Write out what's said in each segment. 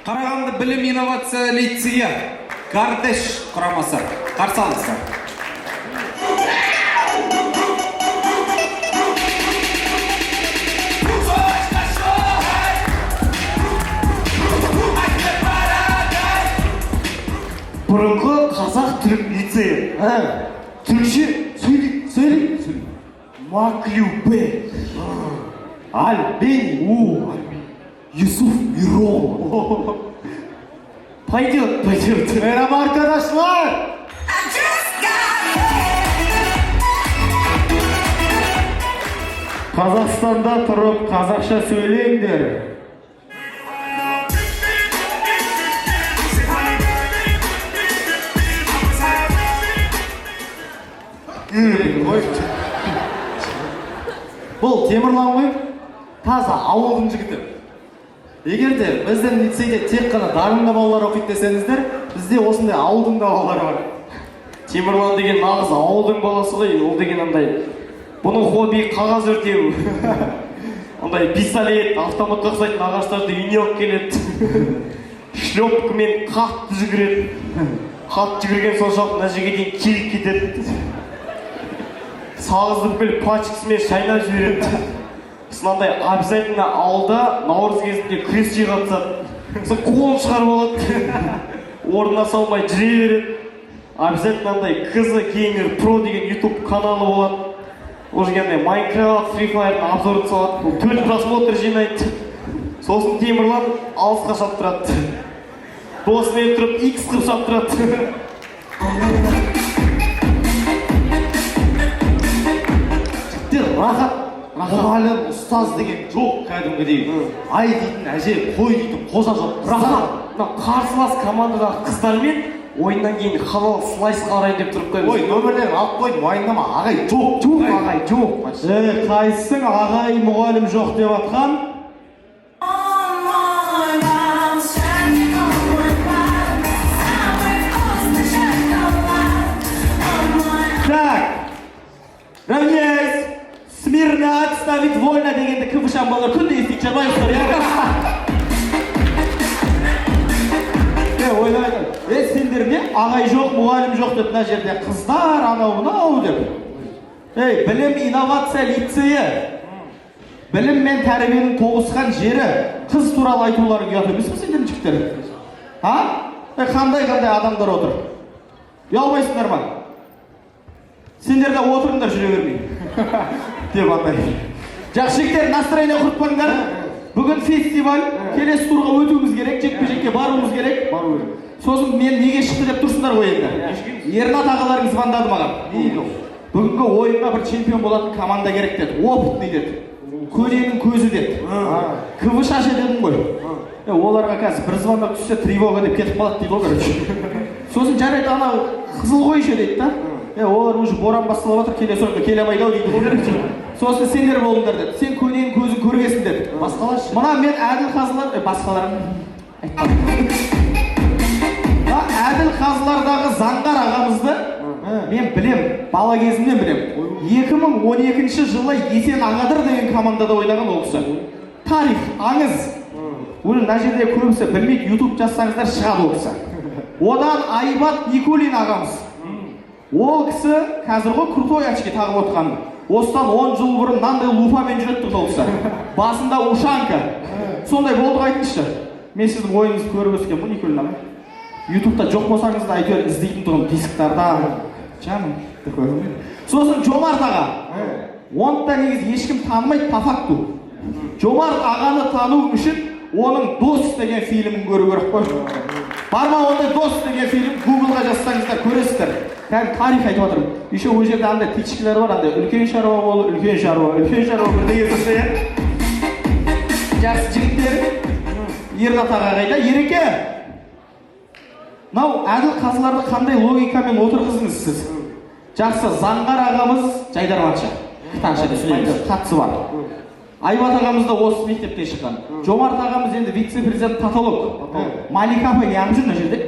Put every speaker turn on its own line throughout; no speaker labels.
Қарағанды білім инновация лицейі Гардеш құрамасы. Қарсы алыңыздар.
Бұрынғы қазақ түрік лицейі. Түрікше сөйлейді. Маклюбе. Альбени. Юсуф Мирон. Пойдет. Merhaba arkadaşlar. Қазақстанда тұрып қазақша сөйлеңдер. Бұл Темірлан ғой, таза ауылдың жігіті. Егер де біздің лицейде тек қана дарынды балалар оқиды десеңіздер, бізде осындай ауылдың да балалары бар. Темірлан деген нағыз ауылдың баласы ғой, ол деген андай. Бұның хобби қағаз өртеу. Андай пистолет, автоматқа ұқсайтын ағаштарды үйіне алып келеді. Шлепкамен қатты жүгіреді. Қатты жүгірген соншалық мына жерге дейін келіп кетеді. Сағызды бүкіл пачкасымен шайнап жібереді. Сынандай обязательно ауылда наурыз кезінде күрес жиғатсады. Сол қолын шығарып алады. Орнына салмай жүре береді. Обязательно андай Кызы Геймер Про деген YouTube каналы болады. Ол жерге Майнкрафт, Free Fire'ның обзорын салады. 4 просмотр жинайды. Сосын Темірлан алысқа шаптырады. Досымен тұрып X қып шаптырады. Рахат, мұғалім, ұстаз деген жоқ кәдімгідей. Ай дейтін әже, қой дейтін қожа жоқ. Рахат, қарсылас командадағы қыздармен ойыннан кейін халал слайс қарайын деп тұрып қоймыз. Ой, нөмірлерін алып қойдым, уайымдама, ағай жоқ, ағай жоқ. Қайсың ағай мұғалім жоқ деп атқан? Так, равняйсь. Смирно отставить вольно дегенді көвішан балар күнде естейік жармайсыздар, ойлайды, сендер не? Ағай жоқ, мұғалім жоқ деп мына жерде қыздар, анау деп. Білім инновация лицейі. Білім мен тәрбиенің тоғысқан жері. Қыз туралы айтулары ұят емес пе сендердің жігіттер? Қандай адамдар отыр? Ұялмайсыңдар ма? Сендер де отырыңдар жүре бермей. Деп андай. Жақсы жігіттер, настроение құртпаңдар. Бүгін фестиваль, келесі турға өтуіміз керек, жекпе-жекке баруымыз керек. Сосын мен неге шықты деп тұрсыңдар ғой енді. Ернат ағаларың звондады маған. Бүгінгі ойынға бір чемпион болатын команда керек деді. Опытный деді. Көненің көзі деді. КВШ дедім ғой. Оларға қазір бір звондап түссе тревога деп кетіп қалады дейді ғой. Сосын жарайды анау қызыл қойшы дейді да. Олар уже боран басталып отыр, келесі ойынға келе алмайды ау дейді ғой. Сосын сендер болыңдар деді. Сен көненің көзін көргесін деді. Басқалар? Мына мен әділ қазылар, басқаларын әділ қазылардағы Заңғар ағамызды мен білем, бала кезімнен білем. 2012 жылы Есен Ағадыр деген командада ойнаған ол кісі. Тарих, аңыз. Оны мына жерде көбісі білмейді, YouTube жазсаңыздар шығады ол кісі. Одан Айбат Никулин ағамыз. Ол кісі қазір ғой крутой очки тағып отырған. Осыдан 10 жыл бұрын мынандай лупамен жүреді ол кісі. Басында ушанка. Сондай болды айтыңызшы. Мен сіздің ойыңызды көріп өскен бұл Никулин ағай. YouTube'да жоқ болсаңыз да әйтеуір іздейтін тұрғын дисктардан. Жаным. Сосын Жомарт аға. Оны да негізі ешкім танымайды по факту. Жомарт ағаны тану үшін оның Дос деген фильмін көру керек қой. Бар ма ондай Дос деген фильм? Google'ға жазсаңыздар көресіздер. Кәдімгі тарих айтып отырмын. Еще ол жерде андай тичкілер бар, андай үлкен шаруа бол, үлкен шаруа бірдеңе тұрса. Жақсы жігіттер. Ернат аға қайда? Ереке! Мынау әділ қазыларды қандай логикамен отырғызыңыз сіз? Жақсы, Заңғар ағамыз жайдарманшы. Қытаншы сөйлейді, қатысы бар. Айбат ағамыз да осы мектептен шыққан. Жомарт ағамыз енді вице-президент патолог. Малика апай не аңып жүр мына жерде?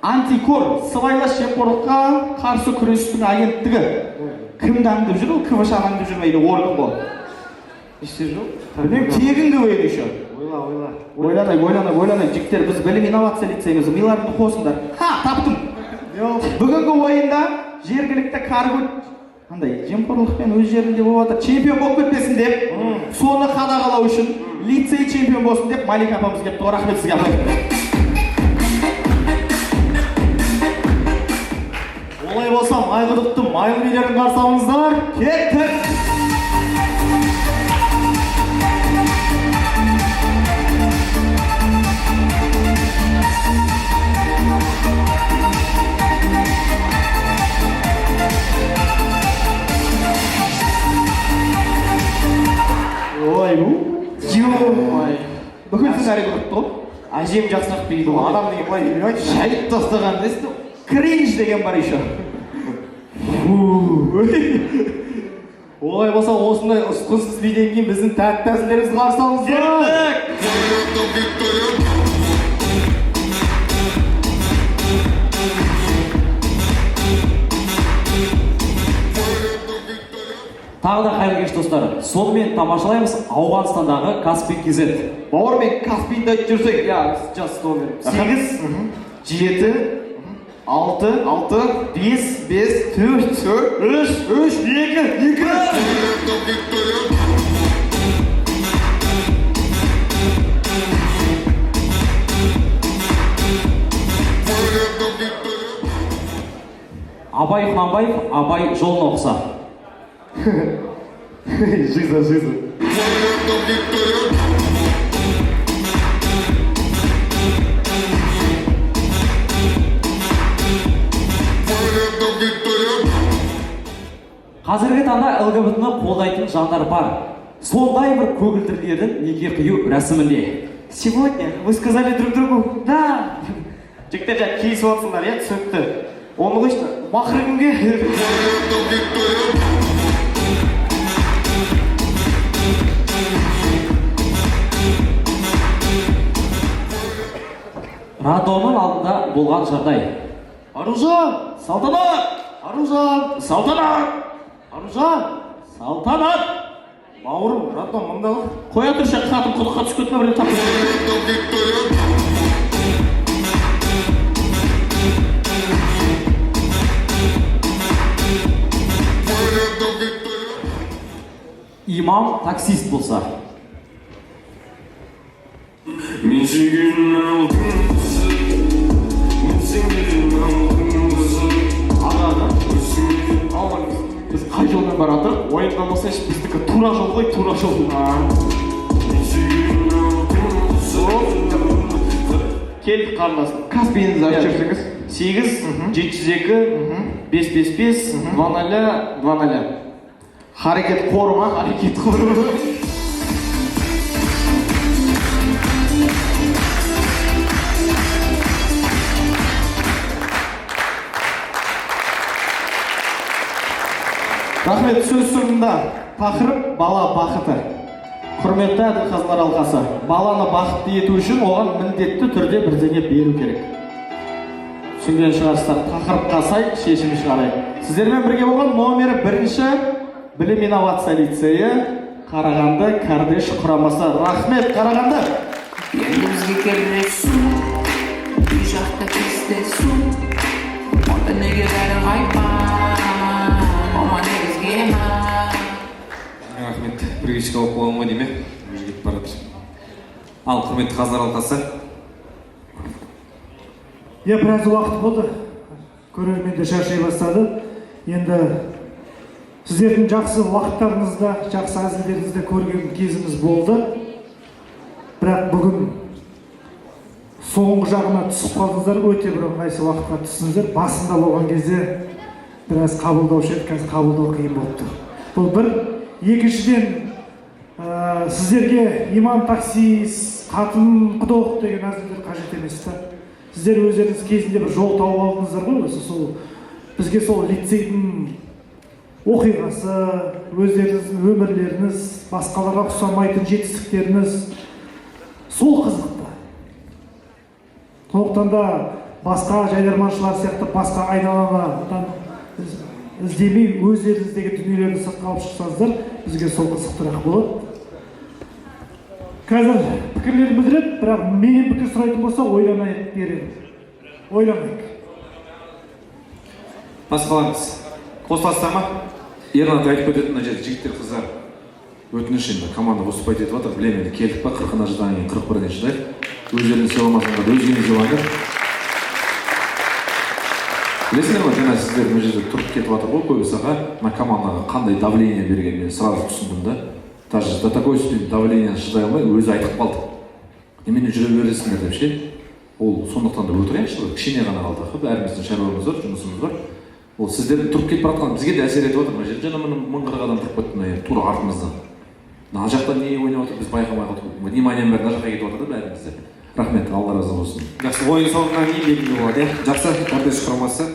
Антикор, сыбайлас жемқорлыққа қарсы күрестің агенттігі. Кімді аңдып жүр? Ол КВШ аңдып жүрмейді, орган бол.
İşte yok.
Benim tiyegin de öyle şu.
Oyla.
ойланай, жігіттер, біз білім инновация лицейіміз, миларыңды қосыңдар. Таптым. Бүгінгі ойында жергілікті қандай жемқорлықпен өз жерінде болып жатыр, чемпион болып кетпесін деп, соны қадағалау үшін лицей чемпион болсын деп Малика апамыз келіпті. Рахмет сізге.
Олай болса, майқұдықтың майлы билерін қарсы алыңыздар.
Кеттік. Бүкіл сценарий құртты ғой.
Әжем жақсырақ білді ғой. Адам деген былай демейді.
Шайып тастаған десті. Кринж деген бар еще.
Олай болса, осындай ұсқынсыз биден кейін біздің тәтті тәсілдерімізді қарсы алыңыздар.
Тағы да қайырлы кеш достар. Сонымен тамашалаймыз Ауғанстандағы Каспий KZ.
Бауыр мен Каспийді айтып жүрсек, just номер 8, 7, 6, 5, 4, 3, 2.
Абай Құнанбаев, Абай жолына оқса.
Жиза.
Қазіргі таңда ЛГБТ-ні қолдайтын жандар бар. Сондай бір көгілдірлердің неке қию рәсімінде.
Сегодня вы сказали друг другу «да». Жігіттер жаңа кейсіп атсыңдар, түсінікті. Оны қойшы, мақыры кімге?
Радионың алдында болған жағдай.
Аружан, салтанат! Аружан, салтанат! Аружан, салтанат! Бауырым, радио мында ғой.
Қоя тұршы, қатын құдыққа түсіп кетті ма бірден тапты.
Имам таксист болса.
Мен сүйген алтын қызы, мен сенген алтын қызы.
Аға, алыңыз. Біз қай жолмен баратыр? Ойындамаса еш біздікі тура жол ғой, тура жол.
Мен сүйген алтын қызы.
Келдік қарындасым.
Каспийіңізді айтып жүрсеңіз.
8, 702, 555, 20,
Харекет қоры ма?
Hareket құры.
Рахмет, сөз соңында тақырып бала бақыты. Құрметті әділ қазылар алқасы, баланы бақытты ету үшін оған міндетті түрде бірдеңе беру керек. Түсінген шығарсыздар, тақырыпқа сай шешім шығарайық. Сіздермен бірге болған номері 1-ші білім инновация лицейі Қарағанды Кардеш құрамасы. Рахмет, Қарағанды!
Елімізге келмек су, үй жақта кездесу, онда неге бәрі қайпа, ома негізге ма.
Рахмет, привычка болып қойған ма деме, уже кетіп баратыр. Ал құрметті қазылар алқасы.
Біраз уақыт болды, көрерменде шаршай бастады. Енді сіздердің жақсы уақыттарыңызда, жақсы әзілдеріңізді көрген кезіміз болды. Бірақ бүгін соңғы жағына түсіп қалдыңыздар, өте бір ыңғайсыз уақытқа түстіңіздер. Басында болған кезде біраз қабылдаушы еді, қазір қабылдау қиын болды. Бұл бір. Екіншіден, сіздерге имам таксист, қатын құдық деген әзілдер қажет емес та. Сіздер өздеріңіз кезінде бір жол тауып алдыңыздар ғой, бізге сол лицейдің оқиғасы, өздеріңіздің өмірлеріңіз, басқаларға ұқсамайтын жетістіктеріңіз сол қызықты. Сондықтан да басқа жайдарманшылар сияқты басқа айналадан іздемей өздеріңіздегі дүниелерді сыртқа алып шықсаңыздар, бізге сол қызықтырақ болады. Қазір пікірлерін білдіреді, бірақ менен пікір сұрайтын болса ойланайық береді. Ойланайық.
Басқаларыңыз қосыласыздар ма? Ернат айтып кететін мына жерде жігіттер қыздар өтініш енді команда выступать етіп жатыр. Білемін енді келдік па 40-ына жыдан кейін 41-іне жыдайық. Өздерін сыйламасаңдар өзгені сыйлаңдар. Білесіңдер ма, жаңа сіздер мына жерде тұрып кетіп жатыр ғой, көбісі аға мына командаға қандай давление берген мен сразу түсіндім да. Даже до такой степени давление шыдай алмай өзі айтып қалды. Немене жүре бересіңдер деп ше. Ол сондықтан да өтірейінші, кішкене ғана қалды. Бәріміздің шаруамыз бар, жұмысымыз бар. Ол сіздердің тұрып кетіп жатқан бізге де әсер етіп отыр. Мына жерде жаңа 1040 адам тұрып кетті мына тура артымыздан. Мына жақта не ойнап отыр, біз байқамай қалдық. Вниманием бәрі мына жаққа кетіп отыр да бәрімізде. Рахмет, Алла разы болсын.
Жақсы, ойын соңынан кейін белгілі болады, иә?
Жақсы, кортеж құрамасы.